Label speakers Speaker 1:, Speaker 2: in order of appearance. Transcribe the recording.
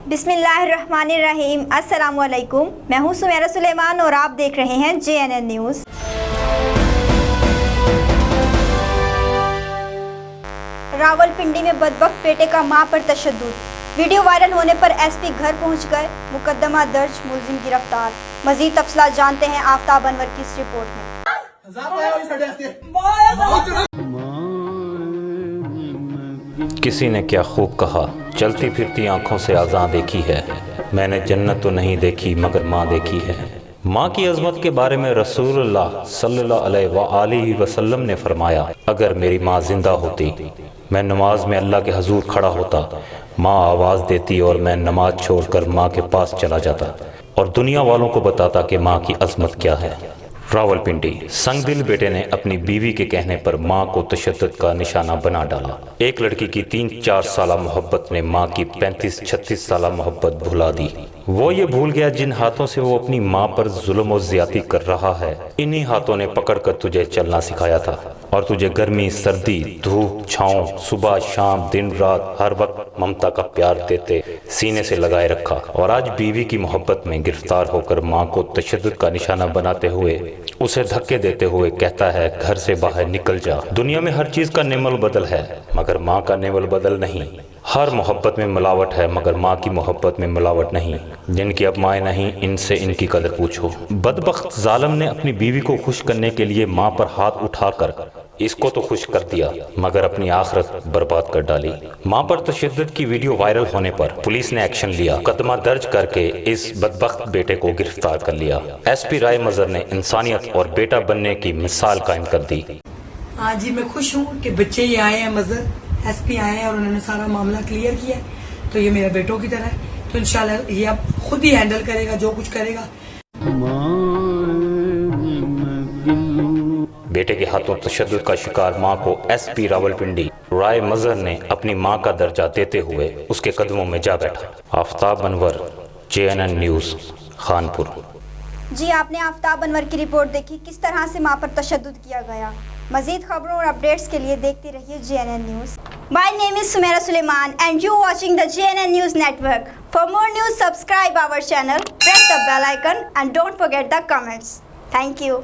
Speaker 1: बिस्मिल्लाहिर्रहमानिर्रहीम। अस्सलामुअलैकुम। मैं हूं सुमेरा सुलेमान और आप देख रहे हैं JNN न्यूज़। रावलपिंडी में बदबख्त बेटे का मां पर तशद्दुद। वीडियो वायरल होने पर SP घर पहुंच गए। मुकदमा दर्ज, मुलजिम गिरफ्तार। मजीद तफसीलात जानते हैं आफ्ताब अनवर की इस रिपोर्ट में।
Speaker 2: किसी ने क्या खूब कहा, चलती फिरती आंखों से आज़ां देखी है। मैंने जन्नत तो नहीं देखी मगर माँ देखी है। माँ की अजमत के बारे में रसूलुल्लाह सल्लल्लाहु अलैहि वसल्लम ने फरमाया, अगर मेरी माँ जिंदा होती मैं नमाज में अल्लाह के हजूर खड़ा होता, माँ आवाज़ देती और मैं नमाज छोड़कर माँ के पास चला जाता और दुनिया वालों को बताता कि माँ की अजमत क्या है। रावलपिंडी संगदिल बेटे ने अपनी बीवी के कहने पर मां को तशद्दुद का निशाना बना डाला। एक लड़की की 3-4 साल मोहब्बत ने मां की 35-36 साल मोहब्बत भुला दी। वो ये भूल गया जिन हाथों से वो अपनी मां पर जुल्म और ज्यादती कर रहा है, इन्हीं हाथों ने पकड़कर तुझे चलना सिखाया था और तुझे गर्मी सर्दी धूप छांव सुबह शाम दिन रात हर वक्त ममता का प्यार देते सीने से लगाए रखा। और आज बीवी की मोहब्बत में गिरफ्तार होकर मां को तशद्दुद का निशाना बनाते हुए उसे धक्के देते हुए कहता है, घर से बाहर निकल जा। दुनिया में हर चीज का नेमल बदल है मगर माँ का नेमल बदल नहीं। हर मोहब्बत में मिलावट है मगर माँ की मोहब्बत में मिलावट नहीं। जिनकी अब माएँ नहीं, इनसे इनकी कदर पूछो। बदबख्त जालिम ने अपनी बीवी को खुश करने के लिए माँ पर हाथ उठाकर इसको तो खुश कर दिया मगर अपनी आखिरत बर्बाद कर डाली। मां पर तशद्दुद की वीडियो वायरल होने पर पुलिस ने एक्शन लिया। मुकदमा दर्ज करके इस बदबख्त बेटे को गिरफ्तार कर लिया। SP राय मजहर ने इंसानियत और बेटा बनने की मिसाल कायम कर दी।
Speaker 3: हाँ जी, मैं खुश हूँ कि बच्चे ये आए हैं, मजहर SP आए हैं और उन्होंने सारा मामला क्लियर किया है। तो ये मेरे बेटों की तरह है, तो इंशाल्लाह ये अब खुद ही हैंडल करेगा जो कुछ करेगा।
Speaker 2: बेटे के हाथों तशद्दुद का शिकार मां को SP रावलपिंडी राय मजहर ने अपनी मां का दर्जा देते हुए उसके कदमों में जा बैठा। Aftab Anwar, JNN news, Khanpur.
Speaker 1: जी, आपने आफ्ताब अनवर की रिपोर्ट देखी, किस तरह से मां पर तशद्दुद किया गया। मजीद खबरों और अपडेट्स के लिए देखते रहिए JNN news. My name is Sumera Suleman and you watching the JNN news network. For more news subscribe our channel, press the bell icon and don't forget the comments. Thank you.